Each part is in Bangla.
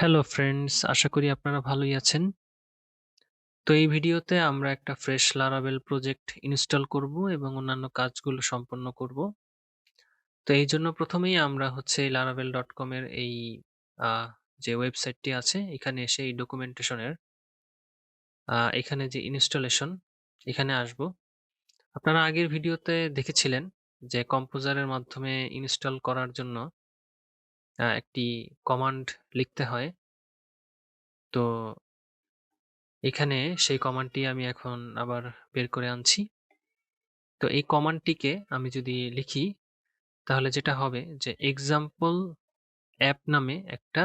হ্যালো ফ্রেন্ডস, আশা করি আপনারা ভালোই আছেন। তো এই ভিডিওতে আমরা একটা ফ্রেশ Laravel প্রজেক্ট ইনস্টল করব এবং অন্যান্য কাজগুলো সম্পন্ন করব। তো এই জন্য প্রথমেই আমরা laravel.com এর এই যে ওয়েবসাইটটি আছে এখানে এসে এই ডকুমেন্টেশনের এখানে যে ইনস্টলেশন এখানে আসব। আপনারা আগের ভিডিওতে দেখেছিলেন যে কম্পোজারের মাধ্যমে ইনস্টল করার জন্য একটি কমান্ড লিখতে হয়। তো এখানে সেই কমান্ডটি আমি এখন আবার বের করে আনছি। তো এই কমান্ডটিকে আমি যদি লিখি তাহলে যেটা হবে যে এক্সাম্পল অ্যাপ নামে একটা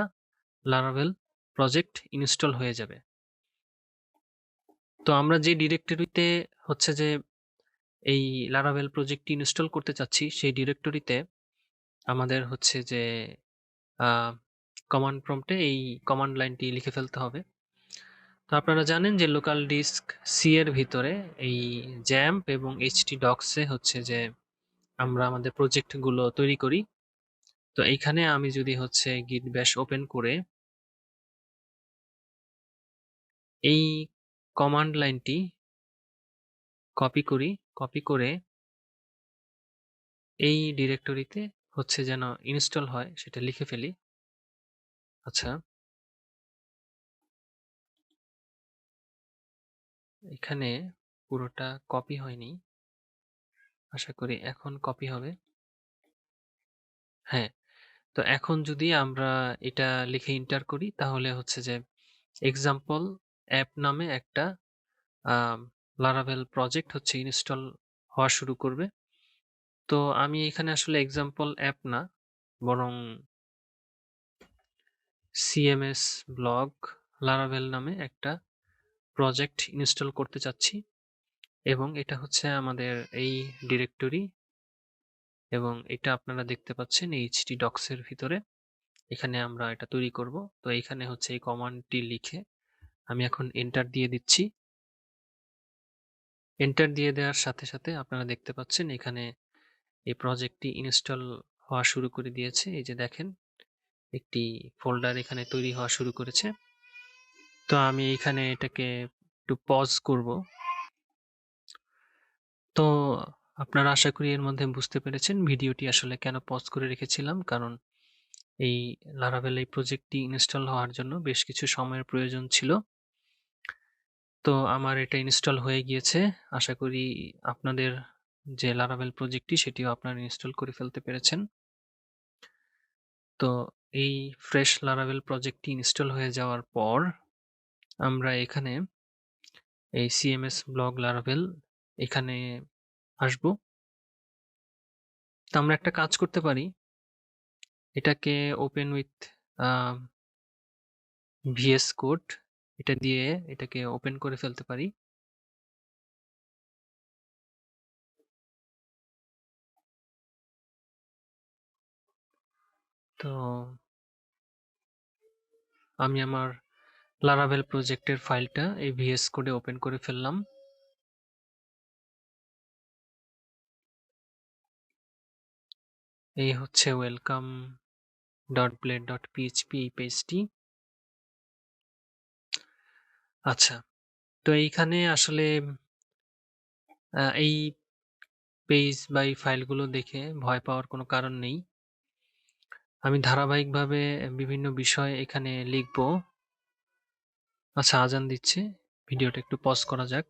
Laravel প্রজেক্ট ইনস্টল হয়ে যাবে। তো আমরা যে ডিরেক্টরিতে যে এই Laravel প্রজেক্টটি ইনস্টল করতে চাচ্ছি সেই ডিরেক্টরিতে আমাদের যে কমান্ড প্রম্পটে এই কমান্ড লাইনটি লিখে ফেলতে হবে। তো আপনারা জানেন যে লোকাল ডিস্ক সি এর ভিতরে এই জ্যাম্প এবং এইচটি ডক্সে যে আমরা আমাদের প্রজেক্ট গুলো তৈরি করি। তো এইখানে আমি যদি git bash ওপেন করে এই কমান্ড লাইনটি কপি করি, কপি করে এই ডিরেক্টরিতে যেন ইনস্টল হয় সেটা লিখে ফেলি। আচ্ছা, এখানে পুরোটা কপি হয়নি, আশা করি এখন কপি হবে। হ্যাঁ, তো এখন যদি আমরা এটা লিখে এন্টার করি তাহলে যে এক্সাম্পল অ্যাপ নামে একটা Laravel প্রজেক্ট ইনস্টল হওয়া শুরু করবে। তো আমি এখানে আসলে এক্সাম্পল অ্যাপ না, বরং CMS ব্লগ Laravel নামে একটা প্রজেক্ট ইনস্টল করতে চাচ্ছি এবং এটা আমাদের এই ডিরেক্টরি এবং এটা আপনারা দেখতে পাচ্ছেন এইচটি ডক্স এর ভিতরে। এখানে আমরা এটা তৈরি করব। তো এখানে এই কমান্ডটি লিখে আমি এখন এন্টার দিয়ে দিচ্ছি। এন্টার দিয়ে দেওয়ার সাথে সাথে আপনারা দেখতে পাচ্ছেন এখানে এই প্রজেক্টটি ইনস্টল হওয়া শুরু করে দিয়েছে। এই যে দেখেন, একটি ফোল্ডার এখানে তৈরি হওয়া শুরু করেছে। তো আমি এখানে এটাকে একটু পজ করব। তো আপনারা আশা করি এর মধ্যে বুঝতে পেরেছেন ভিডিওটি আসলে কেন পজ করে রেখেছিলাম, কারণ এই Laravel এই প্রজেক্টটি ইনস্টল হওয়ার জন্য বেশ কিছু সময়ের প্রয়োজন ছিল। তো আমার এটা ইনস্টল হয়ে গিয়েছে। আশা করি আপনাদের যে Laravel প্রজেক্টটি সেটিও আপনারা ইনস্টল করে ফেলতে পেরেছেন। তো এই ফ্রেশ Laravel প্রজেক্টটি ইনস্টল হয়ে যাওয়ার পর আমরা এখানে এই CMS ব্লগ Laravel এখানে আসব। তো আমরা একটা কাজ করতে পারি, এটাকে ওপেন উইথ VS কোড এটা দিয়ে এটাকে ওপেন করে ফেলতে পারি। তো আমি আমার Laravel প্রজেক্টের ফাইলটা এই VS কোডে ওপেন করে ফেললাম। এই welcome.blade.php এই পেজটি। আচ্ছা, তো এইখানে আসলে এই পেজ বা এই ফাইলগুলো দেখে ভয় পাওয়ার কোনো কারণ নেই। আমি ধারাবাহিকভাবে বিভিন্ন বিষয় এখানে লিখব। আচ্ছা, আজান দিচ্ছে, ভিডিওটা একটু পজ করা যাক।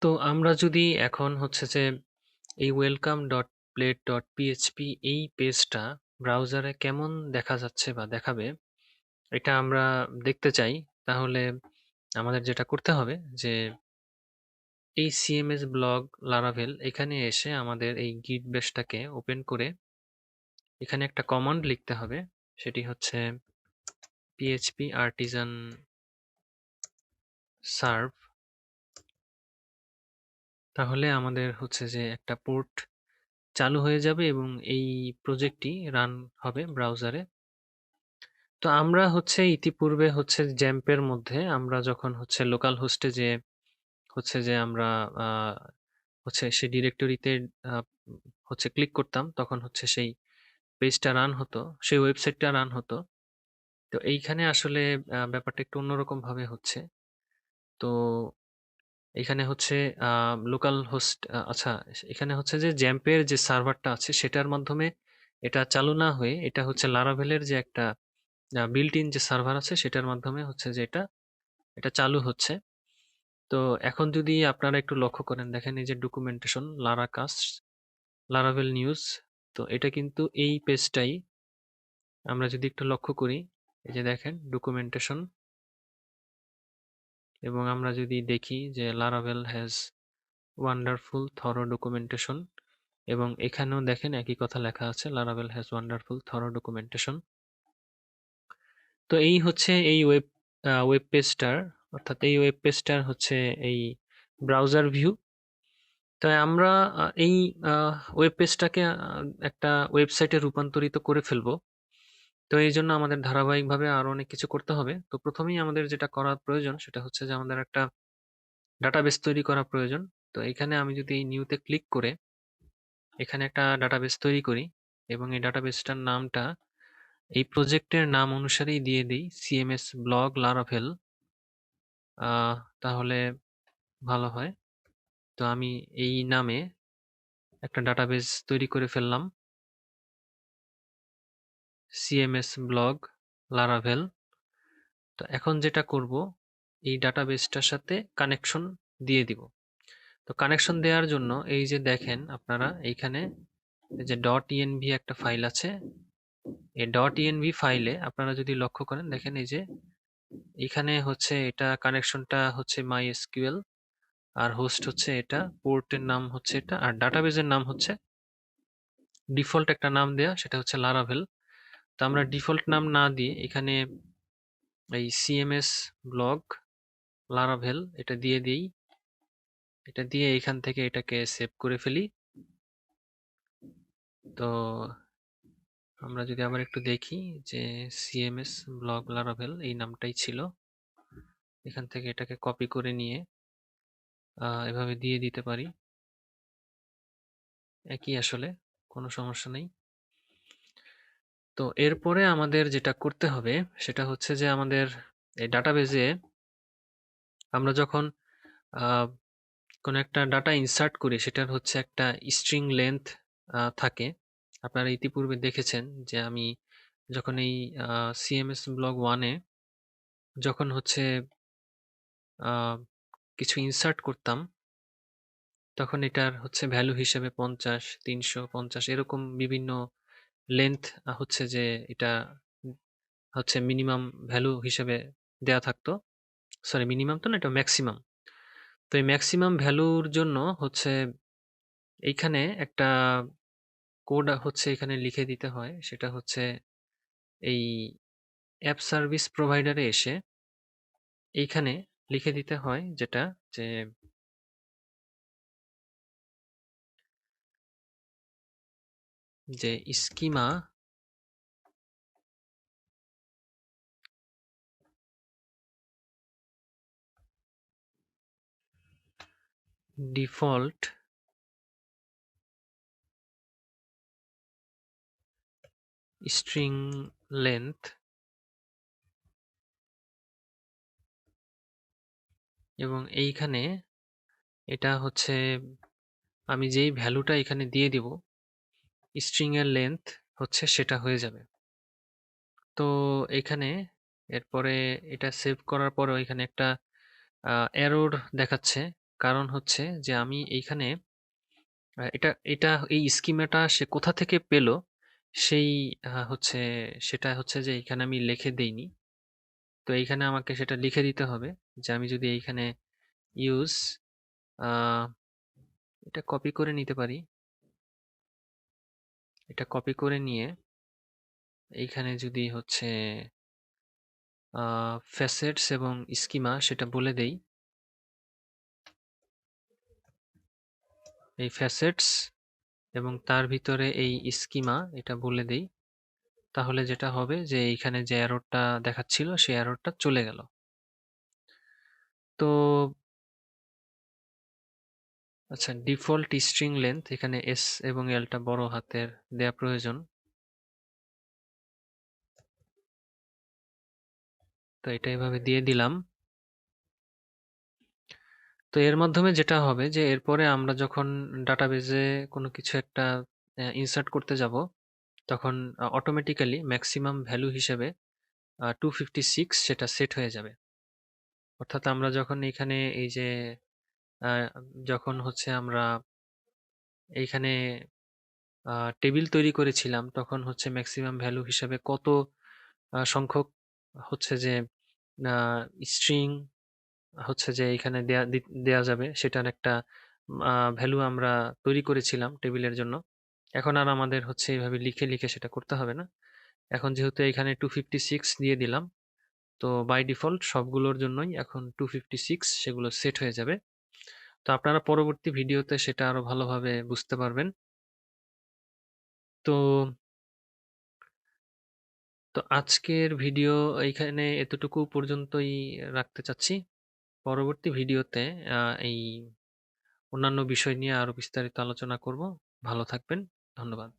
তো আমরা যদি এখন যে এই welcome.blade.php এই পেজটা ব্রাউজারে কেমন দেখা যাচ্ছে বা দেখাবে এটা আমরা দেখতে চাই, তাহলে আমাদের যেটা করতে হবে যে এই CMS ব্লগ Laravel এখানে এসে আমাদের এই git bash-টাকে ওপেন করে এখানে একটা কমান্ড লিখতে হবে। সেটি php artisan serve। তাহলে আমাদের যে একটা পোর্ট চালু হয়ে যাবে এবং এই প্রজেক্টটি রান হবে ব্রাউজারে। তো আমরা ইতিপূর্বে জ্যাম্পের মধ্যে আমরা যখন লোকাল হোস্টে যে আমরা আহ, সেই ডিরেক্টরিতে ক্লিক করতাম তখন সেই পেজটা রান হতো, সেই ওয়েবসাইটটা রান হতো। তো এইখানে আসলে ব্যাপারটা একটু অন্যরকম ভাবে হচ্ছে। তো এখানে হচ্ছে লোকাল হোস্ট, আচ্ছা, এখানে হচ্ছে যে জ্যাম্পের যে সার্ভারটা আছে সেটার মাধ্যমে এটা চালু না হয়ে এটা হচ্ছে লারাভেলের যে একটা বিল্ট ইন যে সার্ভার আছে সেটার মাধ্যমে হচ্ছে যে এটা চালু হচ্ছে। তো এখন যদি আপনারা একটু লক্ষ্য করেন, দেখেন এই যে ডকুমেন্টেশন লারাকাস্ট লারাভেল নিউজ, তো এটা কিন্তু এই পেজটাই। আমরা যদি একটু লক্ষ্য করি, এই যে দেখেন ডকুমেন্টেশন, এবং আমরা যদি দেখি যে Laravel has wonderful thorough documentation, এবং এখানেও দেখেন একই কথা লেখা আছে, Laravel has wonderful thorough documentation. তো এই হচ্ছে এই ওয়েব পেজটার, অর্থাৎ এই ওয়েব পেজটার হচ্ছে এই ব্রাউজার ভিউ। তাই আমরা এই ওয়েব পেজটাকে একটা ওয়েবসাইটে রূপান্তরিত করে ফেলবো। তো এই জন্য আমাদের ধারাবাহিকভাবে আরো অনেক কিছু করতে হবে। তো প্রথমেই আমাদের যেটা করা প্রয়োজন সেটা হচ্ছে যে আমাদের একটা ডাটাবেস তৈরি করা প্রয়োজন। তো এখানে আমি যদি এই নিউতে ক্লিক করে এখানে একটা ডাটাবেস তৈরি করি, এবং এই ডাটাবেসটার নামটা এই প্রজেক্টের নাম অনুসারেই দিয়ে দিই, সিএমএস ব্লগ লারাভেল, তাহলে ভালো হয়। তো আমি এই নামে একটা ডাটাবেস তৈরি করে ফেললাম, সিএমএস ব্লগ লারাভেল। তো এখন যেটা করব, এই ডাটাবেসটার সাথে কানেকশন দিয়ে দিব। তো কানেকশন দেওয়ার জন্য এই যে দেখেন আপনারা এইখানে এই যে .env একটা ফাইল আছে, এই .env ফাইলে আপনারা যদি লক্ষ্য করেন, দেখেন এই যে এখানে হচ্ছে এটা কানেকশনটা হচ্ছে MySQL, আর হোস্ট হচ্ছে এটা, পোর্টের নাম হচ্ছে এটা, আর ডাটাবেজের নাম হচ্ছে ডিফল্ট একটা নাম দেয়া, সেটা হচ্ছে লারাভেল। তো আমরা ডিফল্ট নাম না দিয়ে এখানে এই সিএমএস ব্লগ লারাভেল এটা দিয়ে দিই। এটা দিয়ে এখান থেকে এটাকে সেভ করে ফেলি। তো আমরা যদি আবার একটু দেখি যে সিএমএস ব্লগ লারাভেল এই নামটাই ছিল, এখান থেকে এটাকে কপি করে নিয়ে এভাবে দিয়ে দিতে পারি, একই আসলে, কোনো সমস্যা নেই। তো এরপরে আমাদের যেটা করতে হবে সেটা হচ্ছে যে আমাদের এই ডাটাবেজে আমরা যখন কোনো একটা ডাটা ইনসার্ট করি সেটার হচ্ছে একটা স্ট্রিং লেন্থ থাকে। আপনারা ইতিপূর্বে দেখেছেন যে আমি যখন এই সিএমএস ব্লগ ওয়ানে যখন হচ্ছে কিছু ইনসার্ট করতাম, তখন এটার হচ্ছে ভ্যালু হিসেবে 50, 350 এরকম বিভিন্ন লেন্থ হচ্ছে যে এটা হচ্ছে মিনিমাম ভ্যালু হিসেবে দেয়া থাকতো। সরি, মিনিমাম তো না, এটা ম্যাক্সিমাম। তো এই ম্যাক্সিমাম ভ্যালুর জন্য হচ্ছে এইখানে একটা কোড হচ্ছে এখানে লিখে দিতে হয়, সেটা হচ্ছে এই অ্যাপ সার্ভিস প্রোভাইডারে এসে এইখানে লিখে দিতে হয়, যেটা যে স্কিমা ডিফল্ট স্ট্রিং লেন্থ, এবং এইখানে এটা হচ্ছে আমি যেই ভ্যালুটা এখানে দিয়ে দিব স্ট্রিং এর লেন্থ হচ্ছে সেটা হয়ে যাবে। তো এখানে এরপরে এটা সেভ করার পরেও এখানে একটা এরর দেখাচ্ছে, কারণ হচ্ছে যে আমি এইখানে এটা এটা এই স্কিমাটা সে কোথা থেকে পেলো সেই হচ্ছে সেটা হচ্ছে যে এইখানে আমি লিখে দেইনি। তো এইখানে আমাকে সেটা লিখে দিতে হবে, যে আমি যদি এইখানে ইউজ এটা কপি করে নিতে পারি, এটা কপি করে নিয়ে এইখানে যদি হচ্ছে ফ্যাসেটস এবং স্কিমা সেটা বলে দেই, এই ফ্যাসেটস এবং তার ভিতরে এই স্কিমা এটা বলে দেই, তাহলে যেটা হবে যে এইখানে যে এররটা দেখাচ্ছিল সেই এররটা চলে গেল। তো আচ্ছা, ডিফল্ট স্ট্রিং লেন্থ এখানে এস এবং এলটা বড় হাতের দেয়া প্রয়োজন। তো এটা এভাবে দিয়ে দিলাম। তো এর মাধ্যমে যেটা হবে যে এরপরে আমরা যখন ডাটাবেজে কোনো কিছু একটা ইনসার্ট করতে যাব, তখন অটোমেটিক্যালি ম্যাক্সিমাম ভ্যালু হিসেবে 256 সেটা সেট হয়ে যাবে। অর্থাৎ আমরা যখন এইখানে এই যে যখন হচ্ছে আমরা এইখানে টেবিল তৈরি করেছিলাম, তখন হচ্ছে ম্যাক্সিমাম ভ্যালু হিসেবে কত সংখ্যক হচ্ছে যে স্ট্রিং হচ্ছে যে এখানে দেয়া যাবে, সেটার একটা ভ্যালু আমরা তৈরি করেছিলাম টেবিলের জন্য। এখন আর আমাদের হচ্ছে এইভাবে লিখে লিখে সেটা করতে হবে না। এখন যেহেতু এখানে 256 দিয়ে দিলাম, তো বাই ডিফল্ট সবগুলোর জন্যই এখন 256 সেগুলো সেট হয়ে যাবে। তো আপনারা পরবর্তী ভিডিওতে সেটা আরো ভালোভাবে বুঝতে পারবেন। তো তো আজকের ভিডিও এইখানে এতটুকু পর্যন্তই রাখতে চাচ্ছি। পরবর্তী ভিডিওতে এই অন্যান্য বিষয় নিয়ে আরো বিস্তারিত আলোচনা করব। ভালো থাকবেন। ধন্যবাদ।